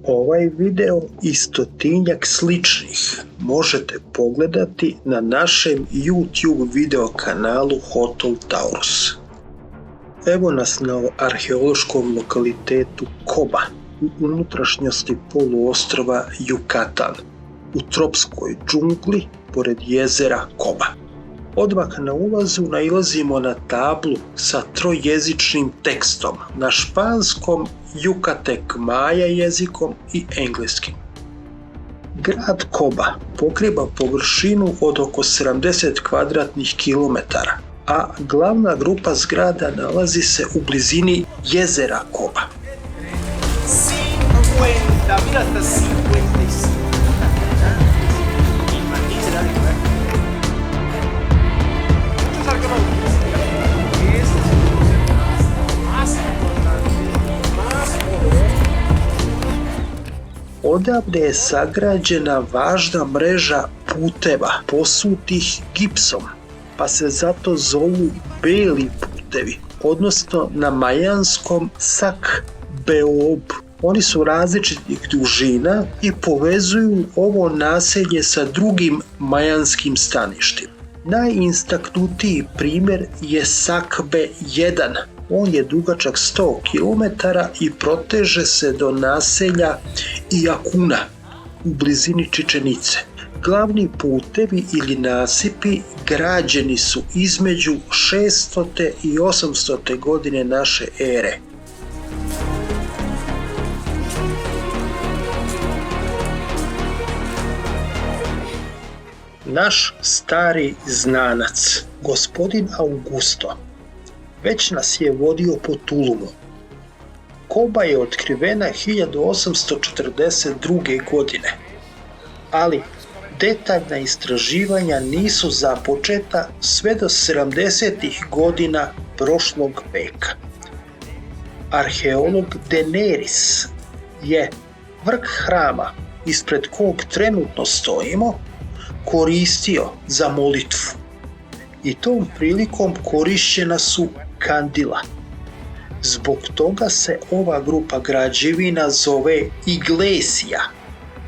Ovaj video i stotinjak sličnih možete pogledati na našem YouTube video kanalu Hotel Taurus. Evo nas na arheološkom lokalitetu Koba u unutrašnjosti poluostrva Yucatan, u tropskoj džungli pored jezera Koba. Odmah na ulazu nailazimo na tablu sa trojezičnim tekstom na španskom, Yucatec Maja jezikom i engleskim. Grad Koba pokriva površinu od oko 70 kvadratnih kilometara, a glavna grupa zgrada nalazi se u blizini jezera Koba. Odavde je sagrađena važna mreža puteva posutih gipsom, pa se zato zovu beli putevi, odnosno na majanskom Sac-Beob. Oni su različitih dužina i povezuju ovo naselje sa drugim majanskim staništima. Najistaknutiji primjer je Sac-Be 1. On je dugačak 100 km i proteže se do naselja Iacuna u blizini Čičenice. Glavni putevi ili nasipi građeni su između 600. i 800. godine naše ere. Naš stari znanac, gospodin Augusto, već nas je vodio po tulumu. Koba je otkrivena 1842. godine, ali detaljna istraživanja nisu započeta sve do 70. godina prošlog veka. Arheolog Daenerys je vrh hrama ispred kog trenutno stojimo koristio za molitvu i tom prilikom korišćena su kandila. Zbog toga se ova grupa građevina zove iglesia,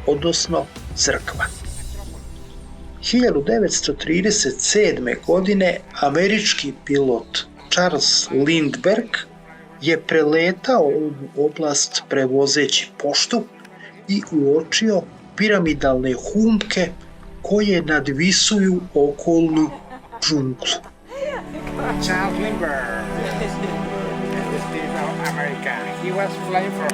odnosno crkva. 1937. godine američki pilot Charles Lindbergh je preletao ovu oblast prevozeći poštu i uočio piramidalne humke koje nadvisuju okolnu džunglu. Charles Lindbergh, the state of America. He was flying for.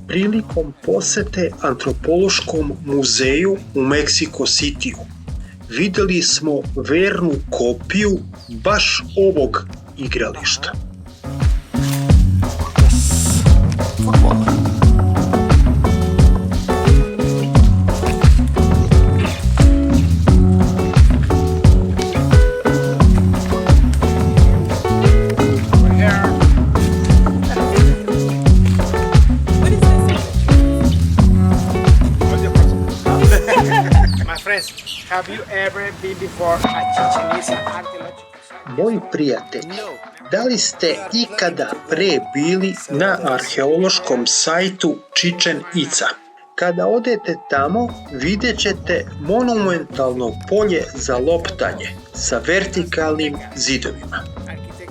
Prilikom posete antropološkom muzeju u Mexico Cityu vidjeli smo vernu kopiju baš ovog igrališta. Have you ever been before a Chichen Itza archaeological site? Moji prijatelji, da li ste ikada pre bili na arheološkom sajtu Chichen Itza? Kada odete tamo, vidjet ćete monumentalno polje za loptanje sa vertikalnim zidovima.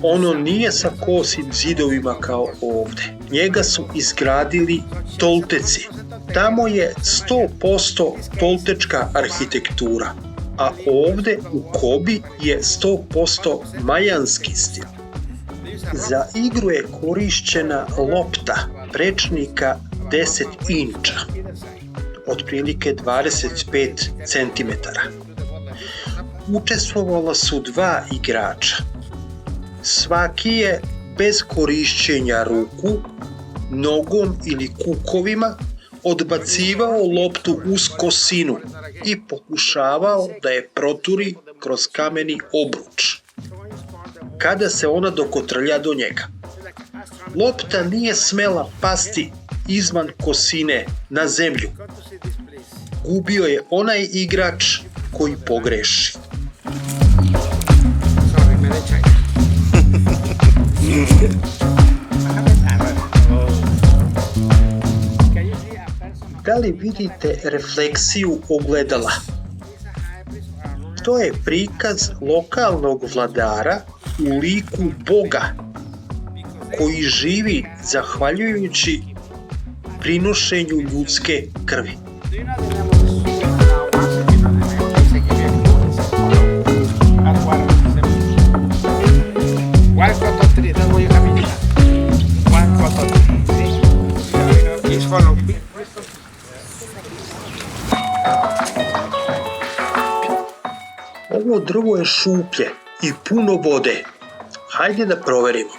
Ono nije sa kosim zidovima kao ovdje. Njega su izgradili Tolteci. Tamo je 100% toltečka arhitektura, a ovdje u Kobi je 100% majanski stil. Za igru je korišćena lopta prečnika 10 inča, otprilike 25 cm. Učestvovala su 2 igrača. Svaki je bez korišćenja ruku, nogom ili kukovima odbacivao loptu uz kosinu i pokušavao da je proturi kroz kameni obruč. Kada se ona dokotrlja do njega, lopta nije smela pasti izvan kosine na zemlju. Gubio je onaj igrač koji pogreši. Da li vidite refleksiju ogledala? To je prikaz lokalnog vladara u liku Boga koji živi zahvaljujući prinošenju ljudske krvi. Ovo drvo je šuplje i puno vode. Hajde da proverimo.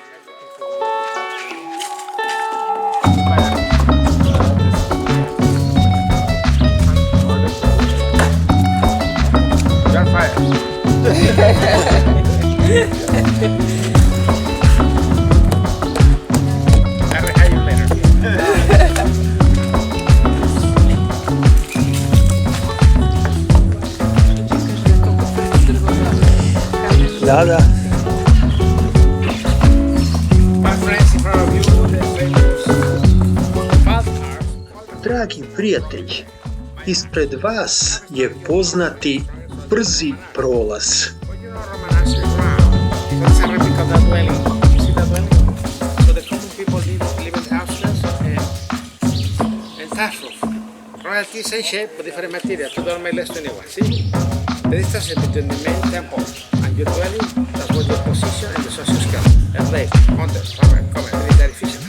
Da. Dragi prijatelji, ispred vas je poznati brzi prolaz. Royalty same shape but different material. To dorme less than anyone. See? The distance between the main temple and your dwelling, that's what your position and the social scale. And late, hunters, farmer, common, military, fishermen.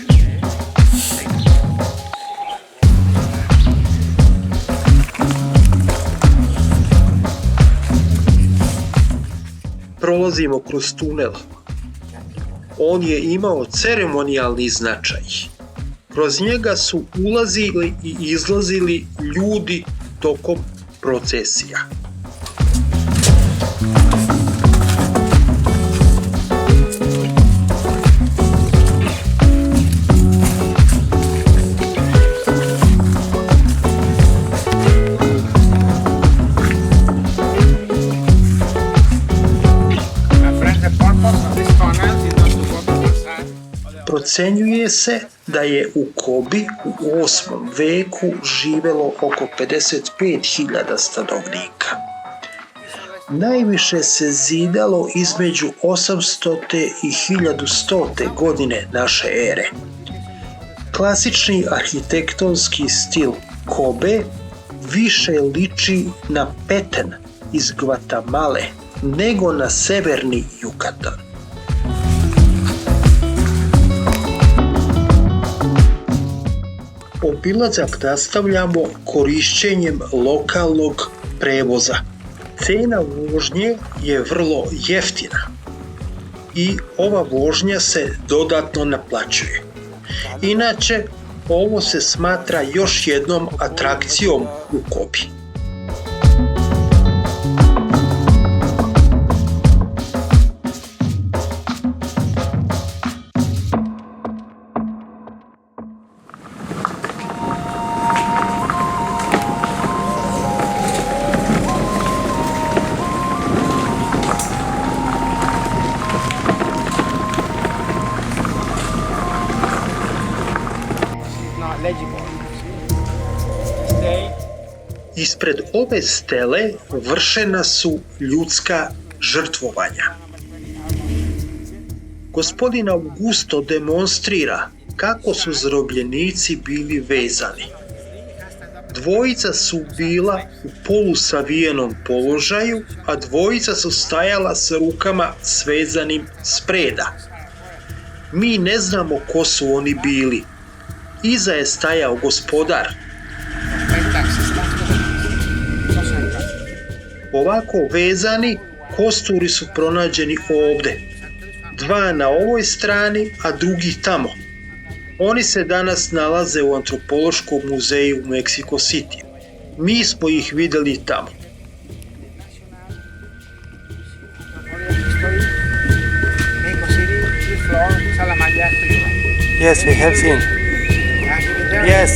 Prolazimo kroz tunel. On je imao ceremonijalni značaj. Kroz njega su ulazili i izlazili ljudi tokom procesija. Procenjuje se da je u Kobi u 8. veku živelo oko 55.000 stanovnika. Najviše se zidalo između 800. i 1100. godine naše ere. Klasični arhitektonski stil Kobe više liči na Peten iz Gvatemale nego na severni Jukatan. Obilazak nastavljamo korišćenjem lokalnog prevoza. Cena vožnje je vrlo jeftina i ova vožnja se dodatno naplaćuje. Inače, ovo se smatra još jednom atrakcijom u Kobi. Ispred ove stele vršena su ljudska žrtvovanja. Gospodin Augusto demonstrira kako su zarobljenici bili vezani. Dvojica su bila u polusavijenom položaju, a dvojica su stajala sa rukama svezanim spreda. Mi ne znamo ko su oni bili. Iza je stajao gospodar. Ovako vezani, kosturi su pronađeni ovdje. 2 na ovoj strani, a drugi tamo. Oni se danas nalaze u antropološkom muzeju u Mexico City. Mi smo ih vidjeli tamo. Yes, we have seen. Have you been there? Yes,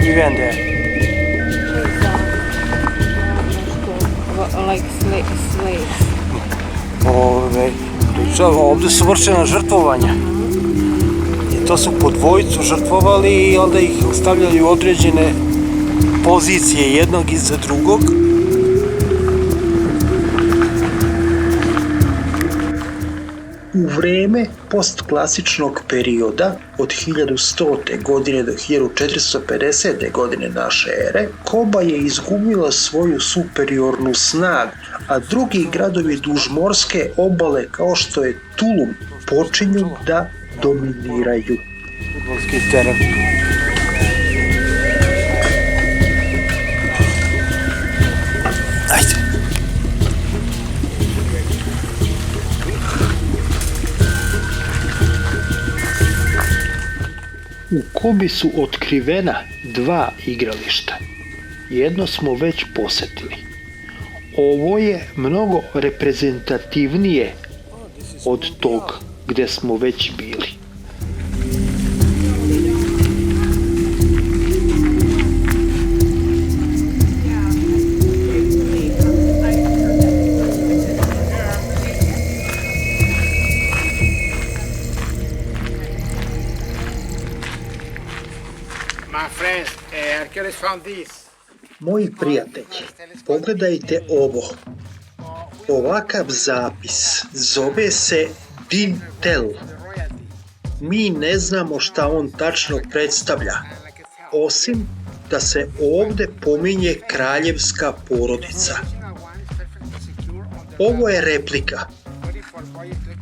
we went there. Like slaves. Ovdje su vršena žrtvovanja. I to su po dvojicu žrtvovali i onda ih stavljali u određene pozicije jednog iza drugog. U vreme postklasičnog perioda od 1100. godine do 1450. godine naše ere, Koba je izgubila svoju superiornu snagu, a drugi gradovi duž morske obale kao što je Tulum počinju da dominiraju. Fudbalski teren. Ajde. U Kobi su otkrivena 2 igrališta. Jedno smo već posetili. Ovo je mnogo reprezentativnije od tog gdje smo već bili. My friends, archaeologists found this. Moji prijatelji, pogledajte ovo. Ovakav zapis zove se Dintel. Mi ne znamo šta on tačno predstavlja, osim da se ovdje pominje kraljevska porodica. Ovo je replika.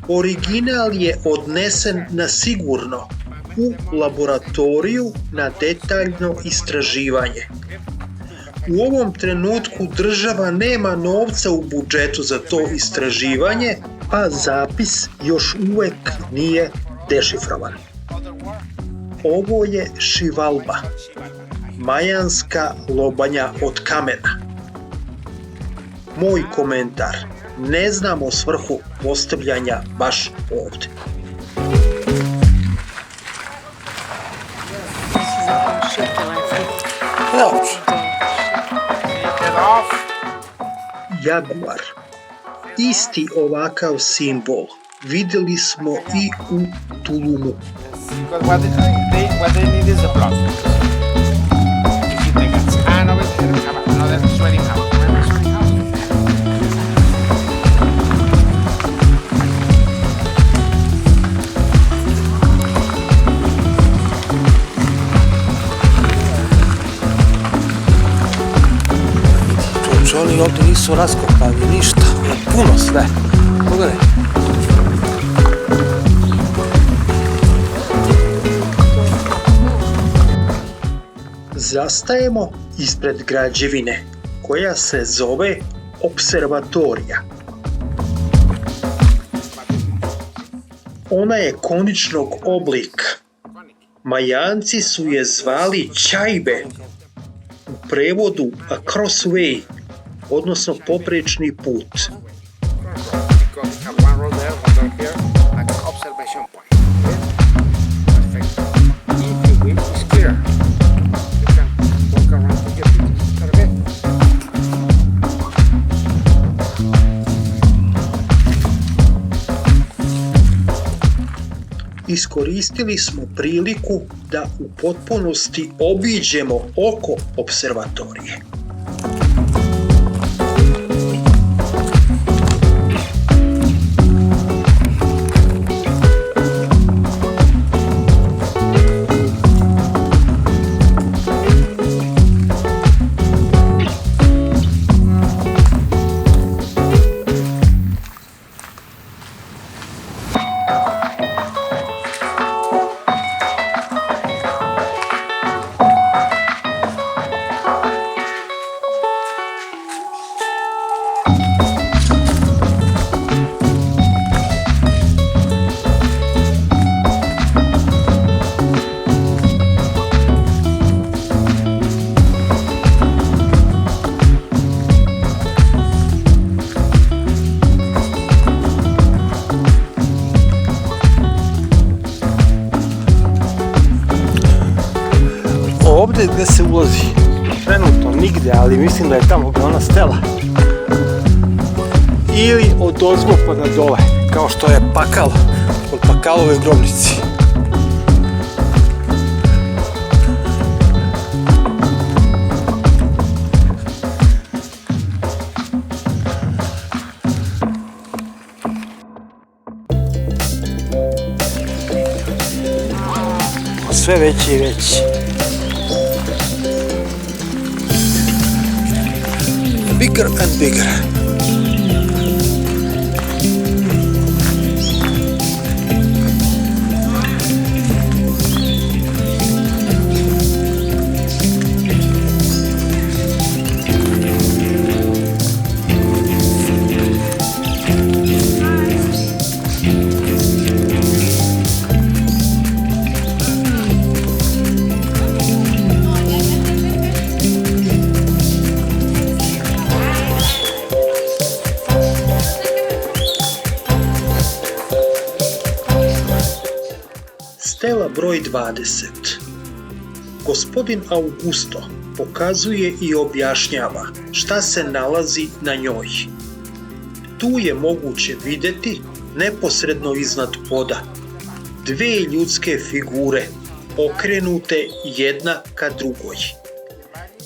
Original je odnesen na sigurno u laboratoriju na detaljno istraživanje. U ovom trenutku država nema novca u budžetu za to istraživanje, a zapis još uvek nije dešifrovan. Ovo je Xibalba, majanska lobanja od kamena. Moj komentar, ne znamo svrhu postavljanja baš ovdje. Jaguar. Isti ovakav simbol vidjeli smo i u Tulumu. What they need is a block. And over there we have another sweating house. Remember sweating house? Oni ovdje nisu raskopali ništa, je puno sve. Pogledaj. Zastajemo ispred građevine koja se zove Opservatorija. Ona je koničnog oblika. Majanci su je zvali Čajbe, u prevodu a crossway, odnosno poprečni put. Because we have one road there, one road here, like an observation point. Perfect. If you will, it's clear. You can walk around with your pictures. Perfect. Iskoristili smo priliku da u potpunosti obiđemo oko opservatorije. gdje se ulazi. Trenutno nigdje, ali mislim da je tamo gdje ona stela. Ili od ozgo pa na dole, kao što je pakalo od Pakalove grobnici. Sve veći i veći. Bigger and bigger. Stela broj 20. Gospodin Augusto pokazuje i objašnjava šta se nalazi na njoj. Tu je moguće vidjeti, neposredno iznad poda, dve ljudske figure okrenute jedna ka drugoj.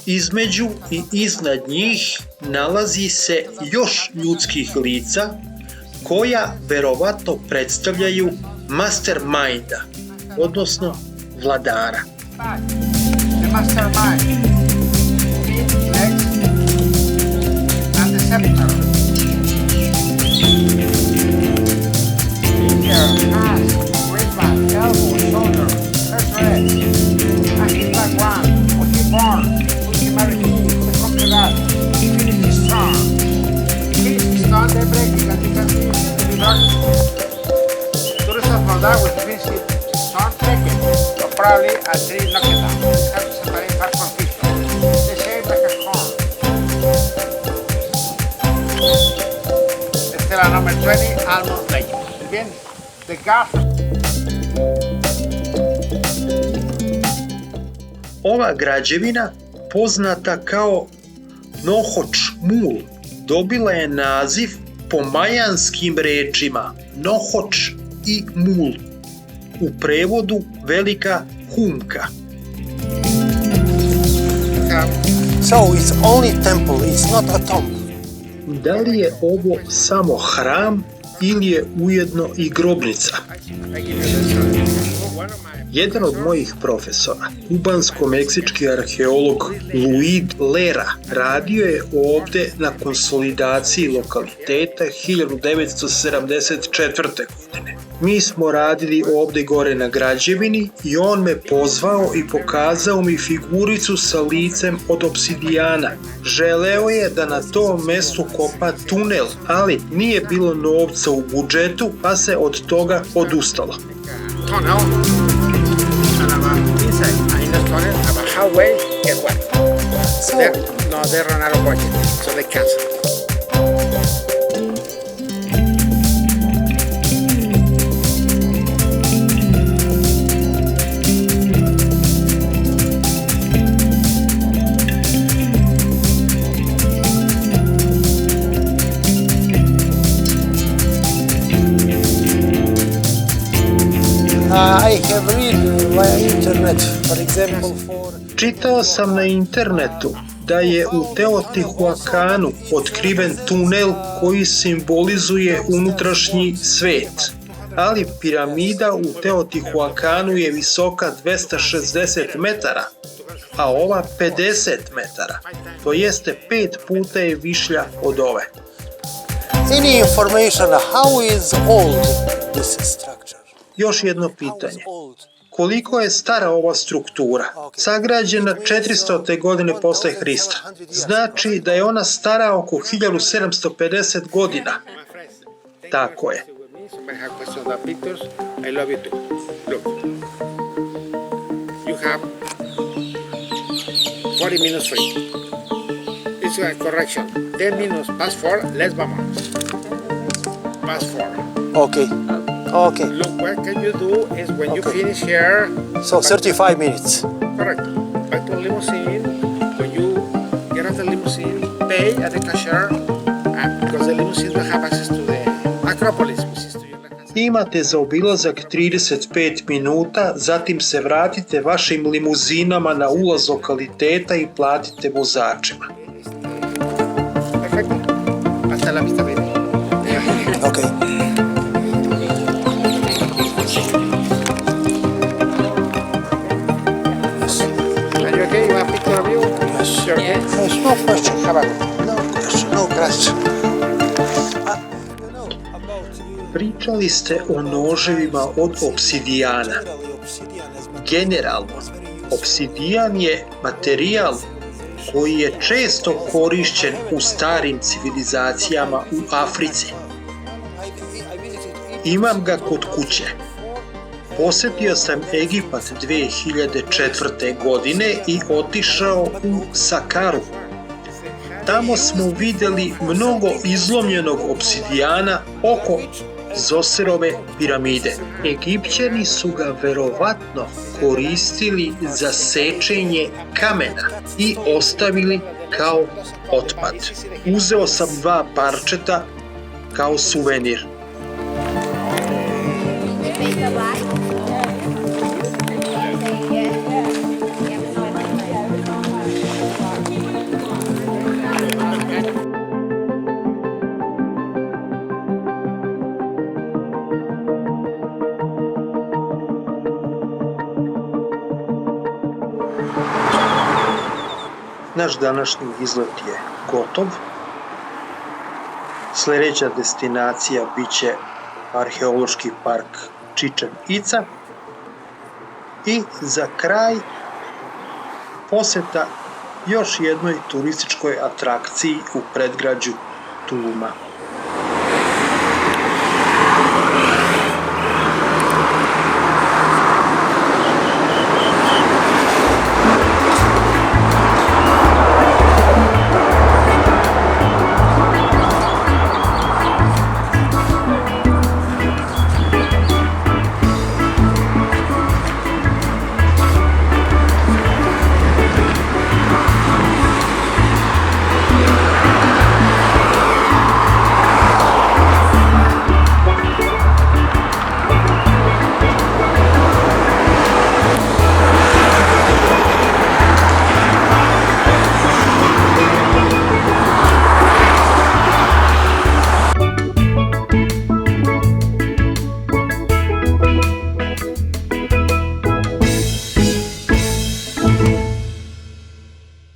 Između i iznad njih nalazi se još ljudskih lica koja verovatno predstavljaju masterminda, odnosno vladara. The mastermind. Next. And the scepter. Finger, hands, wristband, elbow, shoulder, first rest. And his background. Was he born? Was he married? Was he conquered? He finished his strong. He is not the breaking and you can see the darkness. The result from that was finished. Not taken, but probably a tree knocked it down. Have to separate back from fish. The shape like a corn. Stela number 20, almost like it. Bien, the gaff. Ova građevina, poznata kao Nohoč Mul, dobila je naziv po majanskim rečima Nohoč i Mul. U prevodu velika humka. So it's only temple, it's not a tomb. Da li je ovo samo hram ili je ujedno i grobnica? Jedan od mojih profesora, kubansko-meksički arheolog Luid Lera, radio je ovdje na konsolidaciji lokaliteta 1974. godine. Mi smo radili ovdje gore na građevini i on me pozvao i pokazao mi figuricu sa licem od obsidijana. Želeo je da na tom mjestu kopa tunel, ali nije bilo novca u budžetu, pa se od toga odustalo. They run out of budget, so they cancel. I have read via internet, for example, for... Čitao sam na internetu da je u Teotihuacanu otkriven tunel koji simbolizuje unutrašnji svet. Ali piramida u Teotihuacanu je visoka 260 metara, a ova 50 metara. To jeste 5 puta je višlja od ove. Any information how is old this structure? Još jedno pitanje. Koliko je stara ova struktura? Sagrađena 400. godine posle Hrista. Znači da je ona stara oko 1750 godina. Tako je. You have 40 minutes free. It's a correction. 10 minutes past 4, let's vamos. Past 4. Okay. Okay. Look, what can you do is when you finish here... So 35 minutes. Correct. Back to Limos limousine, when you get out the limousine, pay at the cashier, because the limousine don't have access to the Acropolis, which is to your left hand side. Imate za obilazak 35 minuta, zatim se vratite vašim limuzinama na ulaz lokaliteta i platite vozačima. Perfecto. Hasta la vista, baby. Okay. Are you okay? You want a picture of you? Yes. You're okay? There's no question. Have a go. No question. No question. Pričali ste o noževima od obsidijana. Generalno, obsidijan je materijal koji je često korišćen u starim civilizacijama u Africi. Imam ga kod kuće. Posetio sam Egipat 2004. godine i otišao u Sakaru. Tamo smo vidjeli mnogo izlomljenog obsidijana oko Zoserove piramide. Egipćani su ga verovatno koristili za sečenje kamena i ostavili kao otpad. Uzeo sam 2 parčeta kao suvenir. Naš današnji izlet je gotov. Sljedeća destinacija biće arheološki park Čičen Ica. I za kraj posjeta još jednoj turističkoj atrakciji u predgrađu Tuluma.